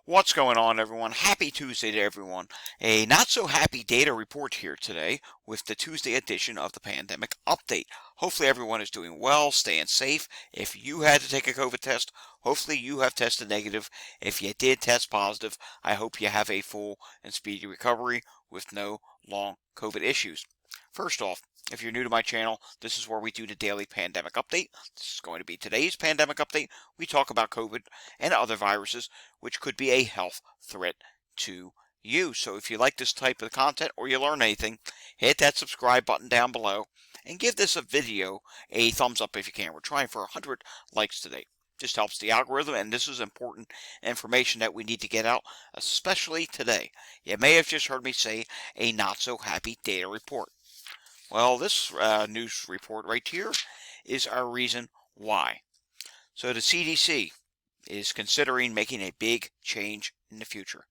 What's going on, everyone? Happy Tuesday to everyone. A not so happy data report here today with the Tuesday edition of the Pandemic Update. Hopefully, everyone is doing well, staying safe. If you had to take a COVID test, hopefully you have tested negative. If you did test positive, I hope you have a full and speedy recovery with no long COVID issues. First off, if you're new to my channel, this is where we do the daily pandemic update. This is going to be today's pandemic update. We talk about COVID and other viruses which could be a health threat to you. So if you like this type of content or you learn anything, hit that subscribe button down below and give this video a thumbs up if you can. We're trying for 100 likes today. Just helps the algorithm, and this is important information that we need to get out, especially today. You may have just heard me say a not so happy data report. Well, this news report right here is our reason why. So the CDC is considering making a big change in the future.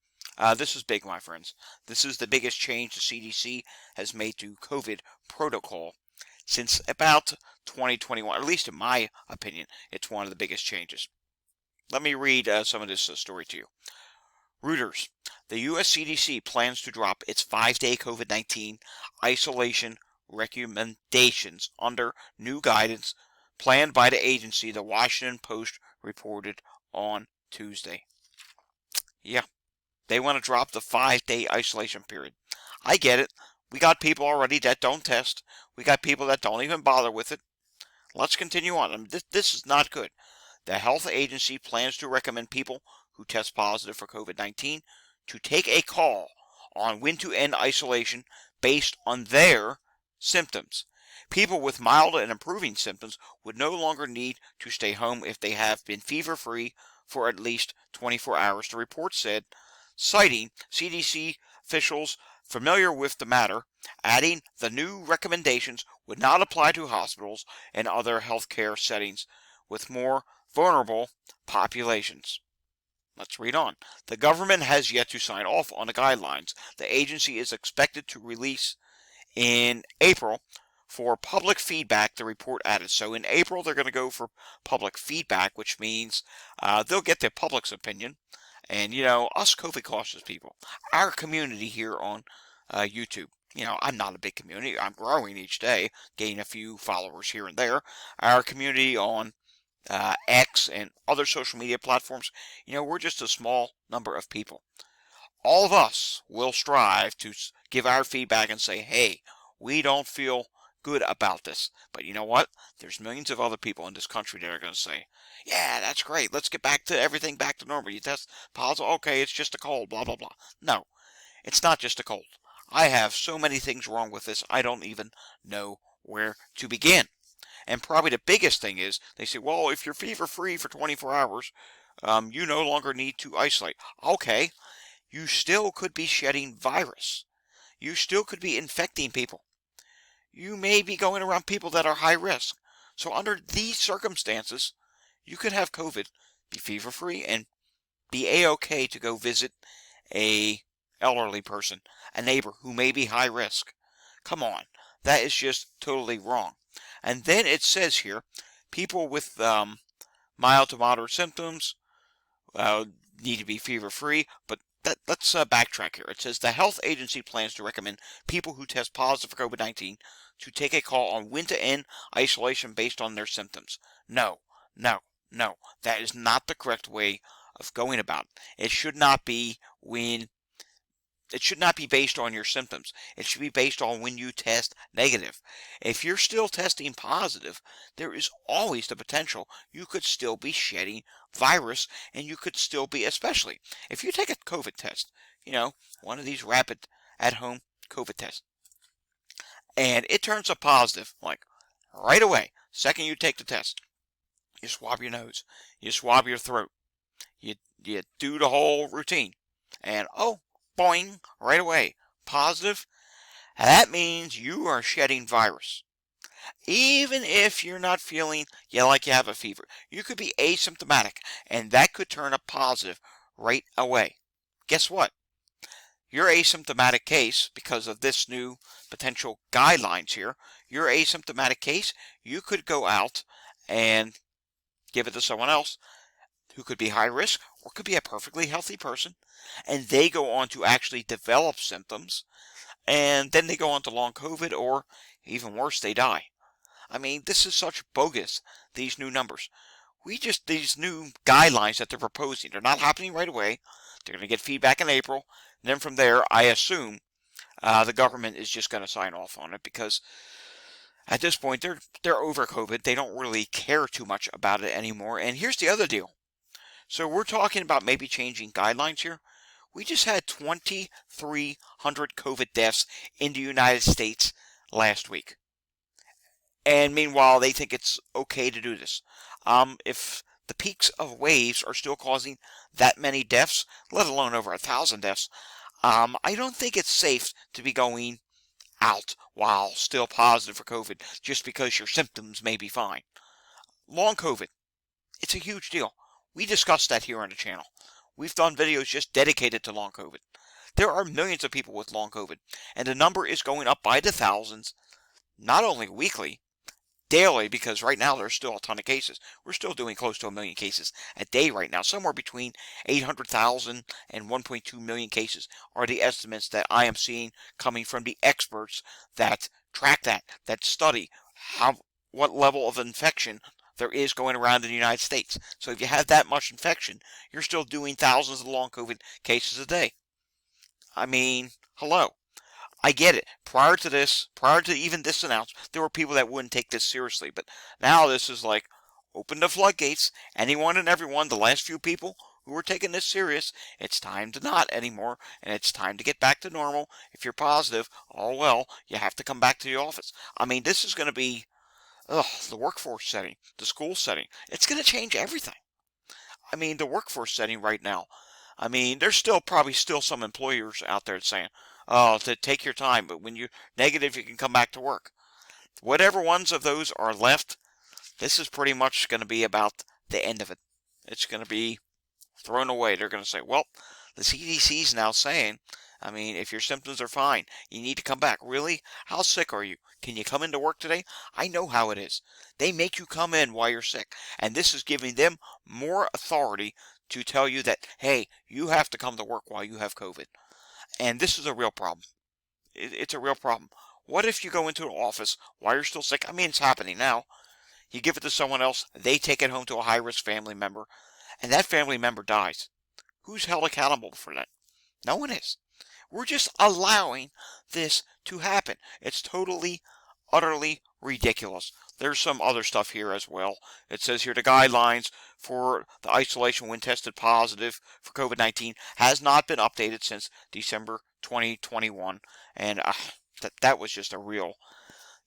This is big, my friends. This is the biggest change the CDC has made to COVID protocol since about 2021. At least in my opinion, it's one of the biggest changes. Let me read some of this story to you. Reuters. The U.S. CDC plans to drop its 5-day COVID-19 isolation recommendations under new guidance planned by the agency, the Washington Post reported on Tuesday. Yeah, they want to drop the 5-day isolation period. I get it. We got people already that don't test. We got people that don't even bother with it. Let's continue on. This is not good. The health agency plans to recommend people who test positive for COVID-19 to take a call on when to end isolation based on their symptoms. People with mild and improving symptoms would no longer need to stay home if they have been fever-free for at least 24 hours, the report said, citing CDC officials familiar with the matter, adding the new recommendations would not apply to hospitals and other healthcare settings with more vulnerable populations. Let's read on. The government has yet to sign off on the guidelines. The agency is expected to release in April for public feedback, the report added. So in April, they're going to go for public feedback, which means they'll get the public's opinion. And, us COVID cautious people, our community here on YouTube, I'm not a big community. I'm growing each day, gaining a few followers here and there. Our community on X and other social media platforms, we're just a small number of people. All of us will strive to give our feedback and say, hey, we don't feel good about this. But you know what? There's millions of other people in this country that are going to say, yeah, that's great. Let's get back to everything back to normal. You test positive. Okay, it's just a cold, blah, blah, blah. No, it's not just a cold. I have so many things wrong with this, I don't even know where to begin. And probably the biggest thing is, they say, well, if you're fever-free for 24 hours, you no longer need to isolate. Okay, you still could be shedding virus. You still could be infecting people. You may be going around people that are high risk. So under these circumstances, you could have COVID, be fever-free, and be A-OK to go visit a elderly person, a neighbor who may be high risk. Come on, that is just totally wrong. And then it says here, people with mild to moderate symptoms need to be fever-free, but let's backtrack here. It says the health agency plans to recommend people who test positive for COVID-19 to take a call on when to end isolation based on their symptoms. No, no, no. That is not the correct way of going about it. It should not be based on your symptoms. It should be based on when you test negative. If you're still testing positive, there is always the potential you could still be shedding virus, and you could still be, especially if you take a COVID test, one of these rapid at-home COVID tests, and it turns up positive, like right away, second you take the test, you swab your nose, you swab your throat, you do the whole routine, and boing, right away, positive. That means you are shedding virus. Even if you're not feeling like you have a fever, you could be asymptomatic, and that could turn up positive right away. Guess what? Your asymptomatic case, because of this new potential guidelines here, your asymptomatic case, you could go out and give it to someone else who could be high risk, or it could be a perfectly healthy person, and they go on to actually develop symptoms, and then they go on to long COVID, or even worse, they die. I mean, this is such bogus, these new numbers. These new guidelines that they're proposing, they're not happening right away. They're going to get feedback in April. And then from there, I assume the government is just going to sign off on it, because at this point, they're over COVID. They don't really care too much about it anymore. And here's the other deal. So we're talking about maybe changing guidelines here. We just had 2,300 COVID deaths in the United States last week. And meanwhile, they think it's okay to do this. If the peaks of waves are still causing that many deaths, let alone over 1,000 deaths, I don't think it's safe to be going out while still positive for COVID just because your symptoms may be fine. Long COVID, it's a huge deal. We discussed that here on the channel. We've done videos just dedicated to long COVID. There are millions of people with long COVID, and the number is going up by the thousands, not only weekly, daily, because right now there's still a ton of cases. We're still doing close to 1 million cases a day right now. Somewhere between 800,000 and 1.2 million cases are the estimates that I am seeing coming from the experts that track that study what level of infection there is going around in the United States. So if you have that much infection, you're still doing thousands of long COVID cases a day. I mean, hello. I get it. Prior to even this announcement, there were people that wouldn't take this seriously. But now this is like, open the floodgates. Anyone and everyone, the last few people who were taking this serious, it's time to not anymore. And it's time to get back to normal. If you're positive, oh well, you have to come back to the office. I mean, this is going to be the workforce setting, the school setting. It's going to change everything. I mean, the workforce setting right now. I mean, there's probably still some employers out there saying, oh, to take your time, but when you're negative, you can come back to work. Whatever ones of those are left, this is pretty much going to be about the end of it. It's going to be thrown away. They're going to say, well, the CDC is now saying, I mean, if your symptoms are fine, you need to come back. Really? How sick are you? Can you come into work today? I know how it is. They make you come in while you're sick, and this is giving them more authority to tell you that, hey, you have to come to work while you have COVID. And this is a real problem. It's a real problem. What if you go into an office while you're still sick? I mean, it's happening now. You give it to someone else, they take it home to a high-risk family member, and that family member dies. Who's held accountable for that? No one is. We're just allowing this to happen. It's totally, utterly ridiculous. There's some other stuff here as well. It says here the guidelines for the isolation when tested positive for COVID-19 has not been updated since December 2021. And that was just a real...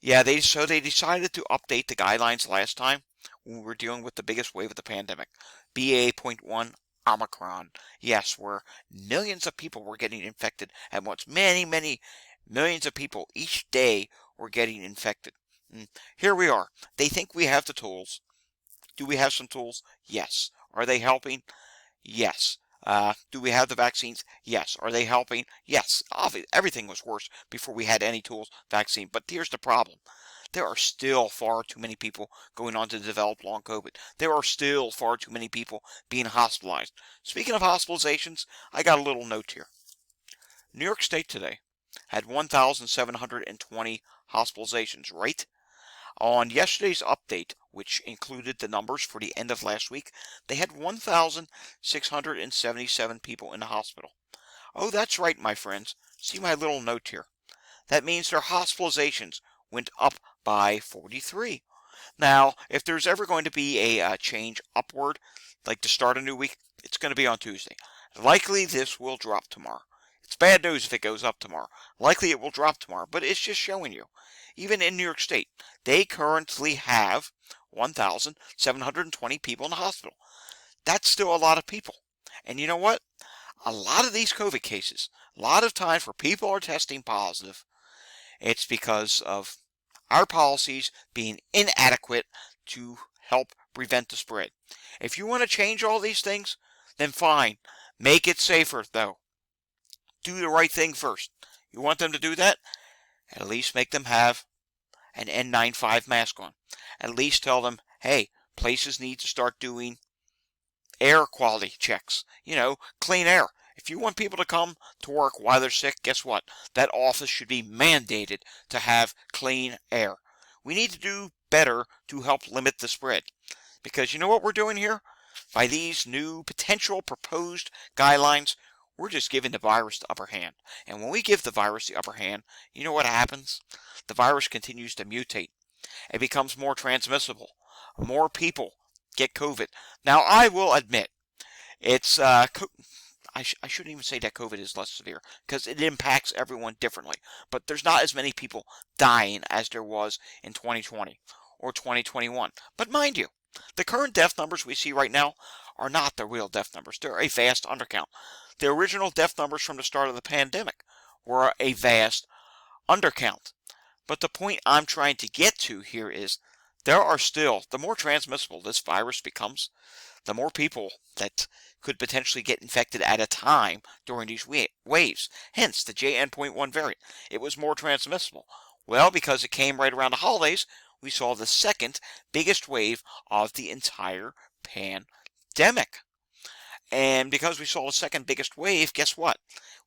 Yeah, they decided to update the guidelines last time when we were dealing with the biggest wave of the pandemic. BA.1 Omicron. Yes, where millions of people were getting infected at once. Many, many millions of people each day were getting infected. Here we are. They think we have the tools. Do we have some tools? Yes. Are they helping? Yes. Do we have the vaccines? Yes. Are they helping? Yes. Obviously, everything was worse before we had any tools, vaccine. But here's the problem. There are still far too many people going on to develop long COVID. There are still far too many people being hospitalized. Speaking of hospitalizations, I got a little note here. New York State today had 1,720 hospitalizations, right? On yesterday's update, which included the numbers for the end of last week, they had 1,677 people in the hospital. Oh, that's right, my friends. See my little note here. That means their hospitalizations went up by 43. Now, if there's ever going to be a change upward, like to start a new week, it's going to be on Tuesday. Likely this will drop tomorrow. It's bad news if it goes up tomorrow. Likely it will drop tomorrow, but it's just showing you. Even in New York State, they currently have 1,720 people in the hospital. That's still a lot of people. And you know what? A lot of these COVID cases, a lot of times where people are testing positive, it's because of our policies being inadequate to help prevent the spread. If you want to change all these things, then fine. Make it safer, though. Do the right thing first. You want them to do that? At least make them have an N95 mask on. At least tell them, hey, places need to start doing air quality checks, clean air. If you want people to come to work while they're sick, guess what? That office should be mandated to have clean air. We need to do better to help limit the spread. Because you know what we're doing here? By these new potential proposed guidelines, we're just giving the virus the upper hand. And when we give the virus the upper hand, you know what happens? The virus continues to mutate. It becomes more transmissible. More people get COVID. Now, I will admit, it's I shouldn't even say that COVID is less severe because it impacts everyone differently. But there's not as many people dying as there was in 2020 or 2021. But mind you, the current death numbers we see right now are not the real death numbers. They're a vast undercount. The original death numbers from the start of the pandemic were a vast undercount. But the point I'm trying to get to here is there are still, the more transmissible this virus becomes, the more people that could potentially get infected at a time during these waves. Hence, the JN.1 variant. It was more transmissible. Well, because it came right around the holidays, we saw the second biggest wave of the entire pandemic. And because we saw the second biggest wave, guess what?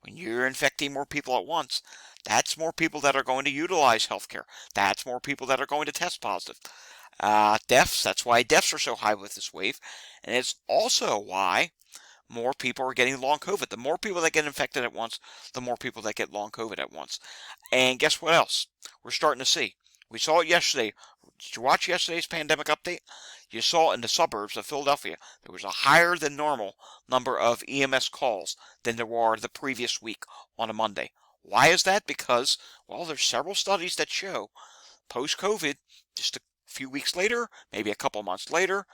When you're infecting more people at once, that's more people that are going to utilize healthcare. That's more people that are going to test positive. Deaths, that's why deaths are so high with this wave. And it's also why more people are getting long COVID. The more people that get infected at once, the more people that get long COVID at once. And guess what else? We're starting to see. We saw it yesterday. Did you watch yesterday's pandemic update? You saw in the suburbs of Philadelphia, there was a higher than normal number of EMS calls than there were the previous week on a Monday. Why is that? Because, well, there's several studies that show post-COVID, just a few weeks later, maybe a couple months later,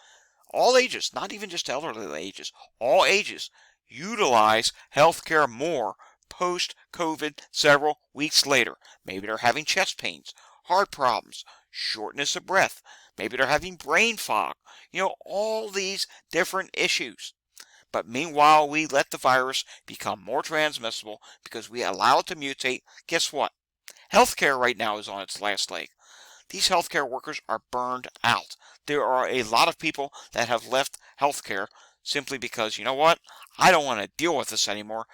all ages, not even just elderly ages, all ages utilize healthcare more post-COVID several weeks later. Maybe they're having chest pains, heart problems, shortness of breath. Maybe they're having brain fog. All these different issues. But meanwhile, we let the virus become more transmissible because we allow it to mutate. Guess what? Healthcare right now is on its last leg. These healthcare workers are burned out. There are a lot of people that have left healthcare simply because, you know what? I don't want to deal with this anymore.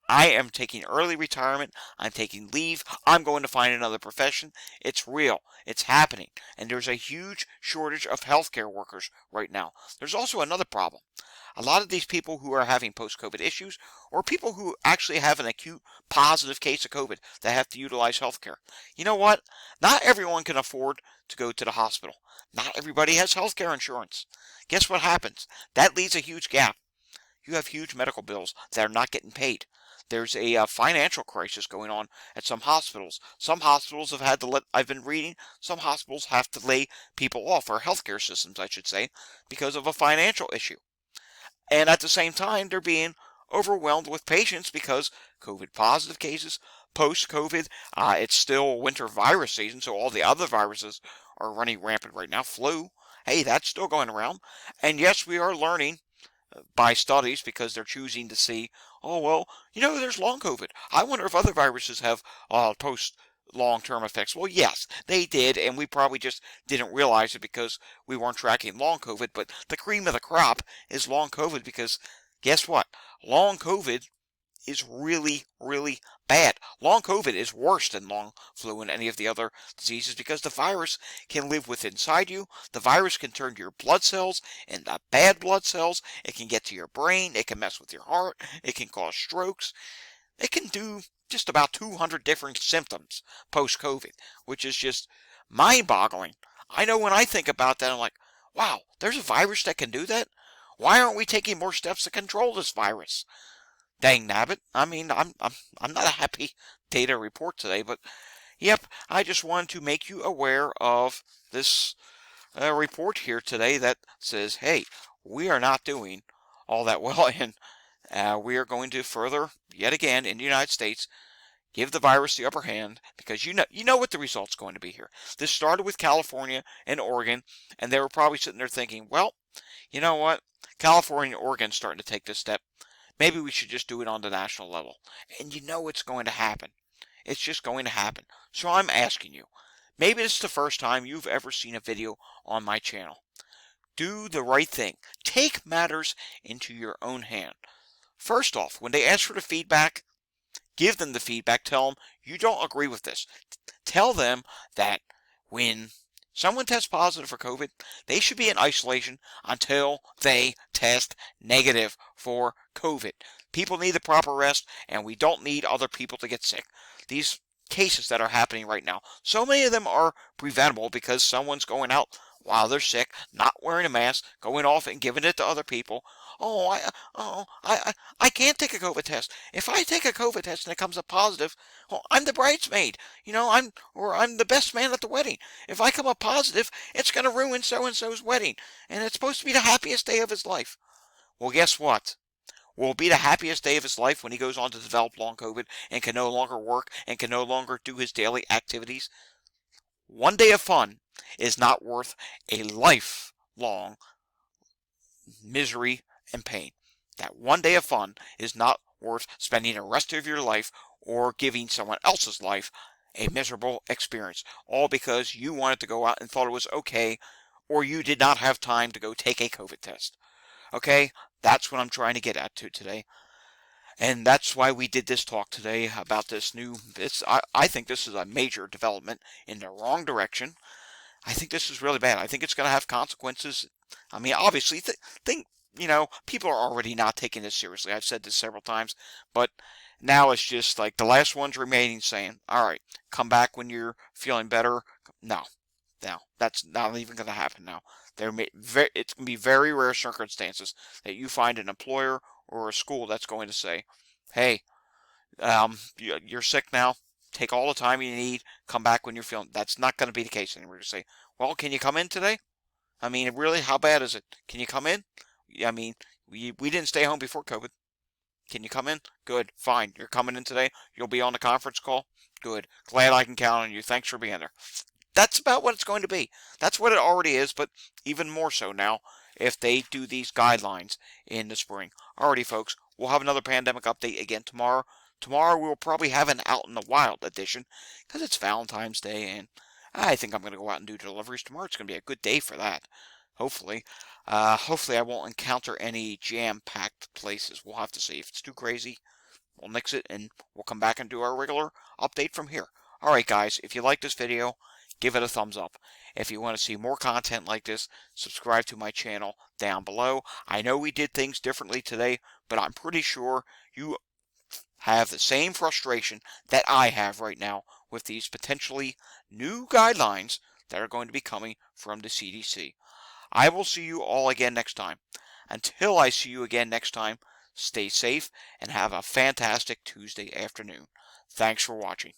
I am taking early retirement. I'm taking leave. I'm going to find another profession. It's real. It's happening. And there's a huge shortage of healthcare workers right now. There's also another problem. A lot of these people who are having post-COVID issues, or people who actually have an acute positive case of COVID that have to utilize healthcare. You know what? Not everyone can afford to go to the hospital. Not everybody has healthcare insurance. Guess what happens? That leaves a huge gap. You have huge medical bills that are not getting paid. There's a financial crisis going on at some hospitals. Some hospitals have had to I've been reading, some hospitals have to lay people off, or healthcare systems, I should say, because of a financial issue. And at the same time, they're being overwhelmed with patients because COVID positive cases, post-COVID, it's still winter virus season, so all the other viruses are running rampant right now. Flu, hey, that's still going around. And yes, we are learning by studies because they're choosing to see, oh, well, there's long COVID. I wonder if other viruses have post long-term effects. Well, yes, they did, and we probably just didn't realize it because we weren't tracking long COVID, but the cream of the crop is long COVID because guess what? Long COVID is really, really bad. Long COVID is worse than long flu and any of the other diseases because the virus can live inside you. The virus can turn your blood cells into bad blood cells. It can get to your brain. It can mess with your heart. It can cause strokes. It can do just about 200 different symptoms post-COVID, which is just mind-boggling. I know when I think about that, I'm like, wow, there's a virus that can do that? Why aren't we taking more steps to control this virus? Dang nabbit. I mean, I'm not a happy data report today, but yep, I just wanted to make you aware of this report here today that says, hey, we are not doing all that well, and we are going to further, yet again, in the United States, give the virus the upper hand because you know what the result's going to be here. This started with California and Oregon, and they were probably sitting there thinking, well, you know what? California and Oregon starting to take this step. Maybe we should just do it on the national level. And you know it's going to happen. It's just going to happen. So I'm asking you, maybe it's the first time you've ever seen a video on my channel. Do the right thing. Take matters into your own hand. First off, when they ask for the feedback, give them the feedback. Tell them you don't agree with this. Tell them that when someone tests positive for COVID, they should be in isolation until they test negative for COVID. People need the proper rest, and we don't need other people to get sick. These cases that are happening right now, so many of them are preventable because someone's going out while they're sick, not wearing a mask, going off and giving it to other people. Oh, I can't take a COVID test. If I take a COVID test and it comes up positive, well, I'm the bridesmaid. I'm the best man at the wedding. If I come up positive, it's going to ruin so and so's wedding, and it's supposed to be the happiest day of his life. Well, guess what? Will it be the happiest day of his life when he goes on to develop long COVID and can no longer work and can no longer do his daily activities? One day of fun is not worth a lifelong misery and pain. That one day of fun is not worth spending the rest of your life or giving someone else's life a miserable experience, all because you wanted to go out and thought it was okay, or you did not have time to go take a COVID test. Okay? That's what I'm trying to get at today. And that's why we did this talk today about this new, I think this is a major development in the wrong direction. I think this is really bad. I think it's going to have consequences. I mean, obviously, people are already not taking this seriously. I've said this several times, but now it's just like the last ones remaining saying, all right, come back when you're feeling better. No, that's not even going to happen now. It's going to be very rare circumstances that you find an employer or a school that's going to say, hey, you're sick now. Take all the time you need. Come back when you're feeling. That's not going to be the case anymore. To say, well, can you come in today? I mean, really, how bad is it? Can you come in? I mean, we didn't stay home before COVID. Can you come in? Good. Fine. You're coming in today. You'll be on the conference call. Good. Glad I can count on you. Thanks for being there. That's about what it's going to be. That's what it already is, but even more so now if they do these guidelines in the spring. Alrighty, folks. We'll have another pandemic update again tomorrow. Tomorrow we'll probably have an Out in the Wild edition because it's Valentine's Day, and I think I'm going to go out and do deliveries tomorrow. It's going to be a good day for that. Hopefully. Hopefully I won't encounter any jam-packed places. We'll have to see. If it's too crazy, we'll nix it, and we'll come back and do our regular update from here. Alright, guys. If you like this video, give it a thumbs up. If you want to see more content like this, subscribe to my channel down below. I know we did things differently today, but I'm pretty sure you have the same frustration that I have right now with these potentially new guidelines that are going to be coming from the CDC. I will see you all again next time. Until I see you again next time, stay safe and have a fantastic Tuesday afternoon. Thanks for watching.